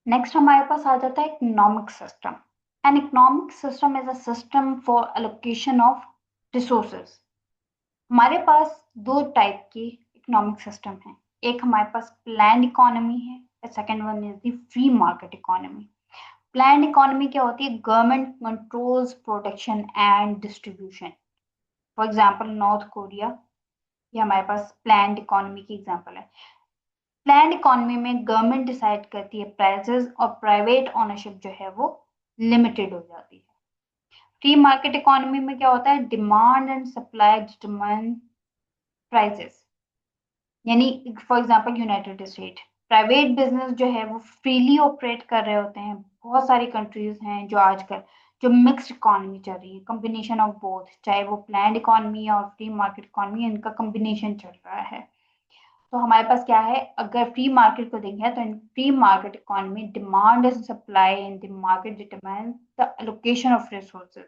Next हमारे पास आ जाता है economic system. An economic system is a system for allocation of resources. हमारे पास दो टाइप की इकोनॉमिक सिस्टम है। एक हमारे पास प्लान्ड इकोनॉमी है, second one is the free market economy. Planned economy क्या होती है? Government controls production and distribution. For example north Korea, ये हमारे पास प्लान्ड इकोनॉमी की एग्जांपल है। प्लान्ड इकोनॉमी में गवर्नमेंट डिसाइड करती है प्राइसेस और प्राइवेट ओनरशिप जो है वो लिमिटेड हो जाती है। फ्री मार्केट इकोनॉमी में क्या होता है? Demand and supply determine prices. यानी for example United State, private business जो है वो फ्रीली ऑपरेट कर रहे होते हैं। बहुत सारी कंट्रीज हैं जो आजकल जो मिक्स्ड इकोनॉमी चल रही है, कॉम्बिनेशन ऑफ बोथ, चाहे वो प्लान्ड इकोनॉमी और फ्री मार्केट इकोनॉमी, इनका कॉम्बिनेशन चल रहा है। तो हमारे पास क्या है? अगर फ्री मार्केट को देखें तो in free market economy demand and supply in the market determine the allocation of resources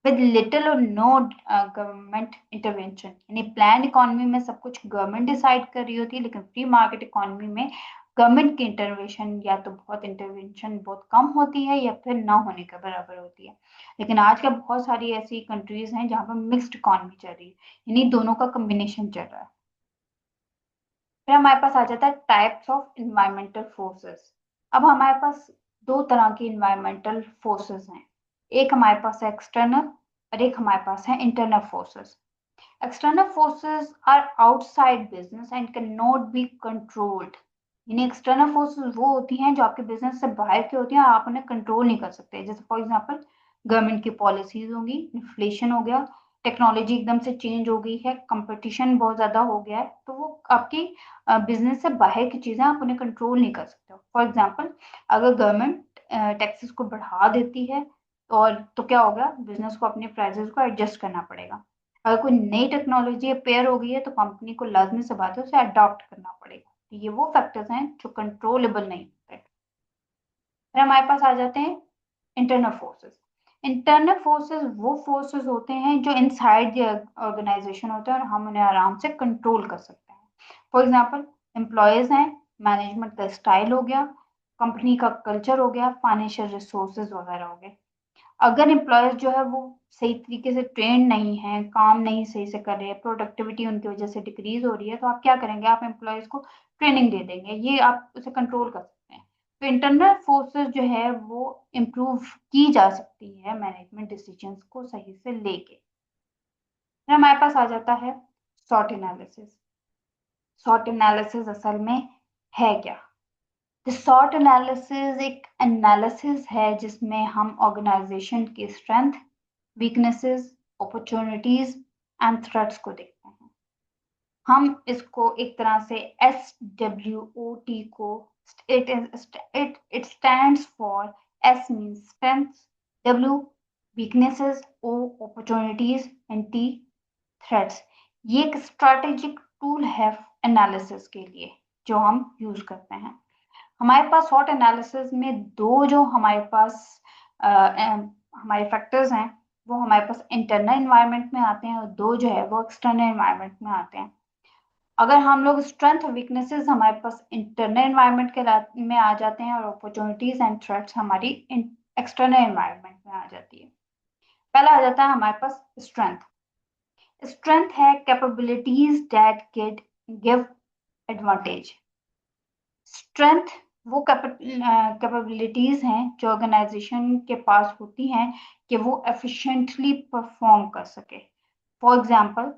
with little और नो गवर्नमेंट इंटरवेंशन। यानी प्लान इकोनॉमी में सब कुछ गवर्नमेंट डिसाइड कर रही होती है, लेकिन फ्री मार्केट इकोनॉमी में गवर्नमेंट की इंटरवेंशन या तो बहुत इंटरवेंशन बहुत कम होती है या फिर ना होने के बराबर होती है। लेकिन आजकल बहुत सारी ऐसी कंट्रीज हैं जहाँ पर मिक्स्ड इकोनॉमी चल रही है, यानी दोनों का कम्बिनेशन चल रहा है। फिर हमारे पास आ जाता है टाइप्स ऑफ इन्वायरमेंटल फोर्सेस। अब हमारे पास दो तरह की इन्वायरमेंटल फोर्सेस हैं। एक हमारे पास है एक्सटर्नल और एक हमारे पास है internal forces. External forces are outside business and can not be controlled. यानी एक्सटर्नल फोर्सेस वो होती हैं जो आपके बिजनेस से बाहर की होती हैं, आप उन्हें कंट्रोल नहीं कर सकते। जैसे फॉर एग्जांपल गवर्नमेंट की पॉलिसीज होंगी, इन्फ्लेशन हो गया, टेक्नोलॉजी एकदम से चेंज हो गई है, कंपटीशन बहुत ज्यादा हो गया है, तो वो आपकी बिजनेस से बाहर की चीजें आप उन्हें कंट्रोल नहीं कर सकते। फॉर एग्जाम्पल अगर गवर्नमेंट टैक्सेस को बढ़ा देती है और तो क्या होगा? बिजनेस को अपने प्राइसेस को एडजस्ट करना पड़ेगा। अगर कोई नई टेक्नोलॉजी अपेयर हो गई है तो कंपनी को लाजमी सी बात है उसे अडॉप्ट करना पड़ेगा। तो ये वो फैक्टर्स हैं जो कंट्रोलेबल नहीं होते। फिर हमारे पास आ जाते हैं इंटरनल फोर्सेस। इंटरनल फोर्सेस वो फोर्सेस होते हैं जो इनसाइड द ऑर्गेनाइजेशन होते हैं और हम उन्हें आराम से कंट्रोल कर सकते हैं। फॉर एग्जांपल एम्प्लॉयज हैं, मैनेजमेंट का स्टाइल हो गया, कंपनी का कल्चर हो गया, फाइनेंशियल रिसोर्सेज वगैरह हो गए। अगर एम्प्लॉयज जो है वो सही तरीके से ट्रेन नहीं है, काम नहीं सही से कर रहे हैं, प्रोडक्टिविटी उनकी वजह से डिक्रीज हो रही है, तो आप क्या करेंगे? आप एम्प्लॉयज को ट्रेनिंग दे देंगे, ये आप उसे कंट्रोल कर सकते हैं। तो इंटरनल फोर्सेस जो है वो इम्प्रूव की जा सकती है मैनेजमेंट डिसीजंस को सही से लेके। फिर हमारे पास आ जाता है सॉट एनालिसिस। सॉट एनालिसिस असल में है क्या? सॉट एनालिसिस एक एनालिसिस है जिसमें हम ऑर्गेनाइजेशन की strength, weaknesses, opportunities and threats को देखते हैं। हम इसको एक तरह से SWOT को, it it stands for, S means strengths, W weaknesses, O opportunities and T threats. ये एक स्ट्रेटेजिक टूल है एनालिसिस के लिए जो हम यूज करते हैं। हमारे पास SWOT एनालिसिस में दो जो हमारे पास हमारे फैक्टर्स हैं वो हमारे पास इंटरनल एनवायरनमेंट में आते हैं और दो जो है वो एक्सटर्नल एनवायरनमेंट में आते हैं। अगर हम लोग स्ट्रेंथ और वीकनेसेस हमारे पास इंटरनल एनवायरनमेंट के में आ जाते हैं और अपॉर्चुनिटीज एंड थ्रेट्स हमारी एक्सटर्नल एनवायरनमेंट में आ जाती है। पहला आ जाता है हमारे पास स्ट्रेंथ। स्ट्रेंथ है capabilities that give advantage. Strength वो कैपेबिलिटीज हैं जो ऑर्गेनाइजेशन के पास होती हैं कि वो एफिशिएंटली परफॉर्म कर सके। For example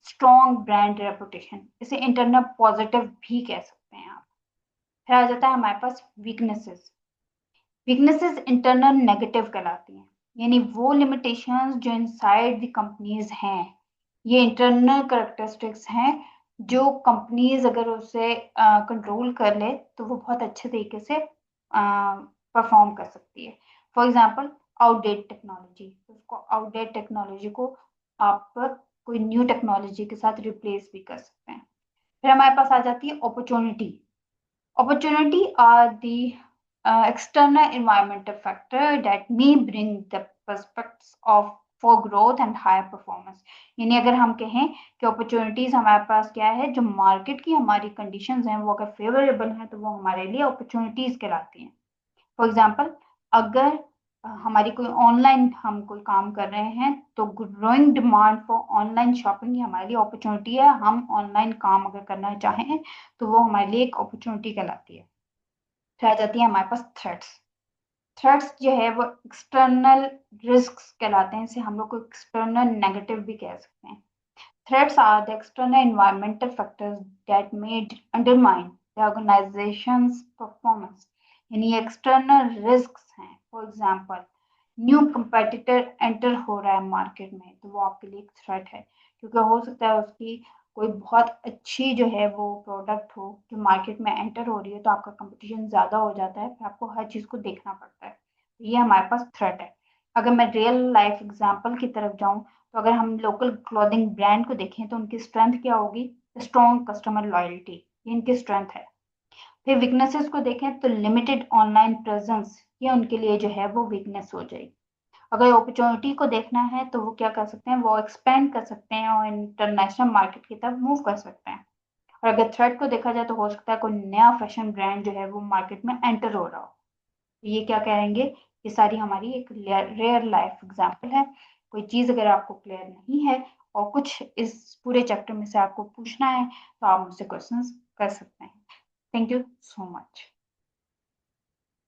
strong brand reputation, इसे इंटरनल पॉजिटिव भी कह सकते हैं आप। फिर आ जाता है हमारे पास वीकनेसेस। वीकनेसेस इंटरनल नेगेटिव कहलाती हैं, यानी वो लिमिटेशंस जो इनसाइड द कंपनीज हैं, ये इंटरनल करेक्टरिस्टिक्स हैं जो कंपनीज अगर उसे कंट्रोल कर ले तो वो बहुत अच्छे तरीके से परफॉर्म कर सकती है। फॉर एग्जांपल आउटडेट टेक्नोलॉजी, उसको आउटडेट टेक्नोलॉजी को आप कोई न्यू टेक्नोलॉजी के साथ रिप्लेस भी कर सकते हैं। फिर हमारे पास आ जाती है opportunity. Opportunity are the external environmental factor that may bring the prospects of for growth and higher performance। यानी अगर हम कहें कि अपॉर्चुनिटीज हमारे पास क्या है, जो मार्केट की हमारी कंडीशंस हैं वो अगर फेवरेबल हैं तो वो हमारे लिए अपॉर्चुनिटीज कहलाती हैं। फॉर एग्जाम्पल, अगर हमारी कोई ऑनलाइन हम कोई काम कर रहे हैं तो growing demand for online shopping ही हमारे लिए अपॉर्चुनिटी है। हम ऑनलाइन काम अगर करना चाहें तो वो हमारे लिए एक अपॉर्चुनिटी कहलाती है। फिर आ जाती है हमारे पास थ्रेट्स। थ्रेट्स जो है वो एक्सटर्नल रिस्क्स कहलाते हैं, इसे हम लोग को एक्सटर्नल नेगेटिव भी कह सकते हैं। Threats are the external environmental factors that may undermine the organization's performance. यानी एक्सटर्नल रिस्क्स हैं। For example, new competitor enter हो रहा है मार्केट में तो वो आपके लिए एक थ्रेट है, क्योंकि हो सकता है उसकी कोई बहुत अच्छी जो है वो प्रोडक्ट हो जो मार्केट में एंटर हो रही है, तो आपका कंपटीशन ज़्यादा हो जाता है, फिर आपको हर चीज़ को देखना पड़ता है। ये हमारे पास थ्रेट है। अगर मैं रियल लाइफ एग्जाम्पल की तरफ जाऊँ, तो अगर हम लोकल क्लॉथिंग ब्रांड को देखें तो उनकी स्ट्रेंथ क्या होगी? स्ट्रॉन्ग कस्टमर लॉयल्टी, ये इनकी स्ट्रेंथ है। फिर वीकनेसेस को देखें तो लिमिटेड ऑनलाइन प्रेजेंस, ये उनके लिए जो है वो वीकनेस हो जाएगी। अगर अपॉर्चुनिटी को देखना है तो वो क्या कर सकते हैं? वो एक्सपेंड कर सकते हैं और इंटरनेशनल मार्केट की तरफ मूव कर सकते हैं। और अगर थ्रेट को देखा जाए तो हो सकता है कोई नया फैशन ब्रांड जो है वो मार्केट में एंटर हो रहा हो। ये क्या कहेंगे? ये सारी हमारी एक रियल लाइफ एग्जांपल है। कोई चीज़ अगर आपको क्लियर नहीं है और कुछ इस पूरे चैप्टर में से आपको पूछना है तो आप मुझसे क्वेश्चंस कर सकते हैं। Thank you so much.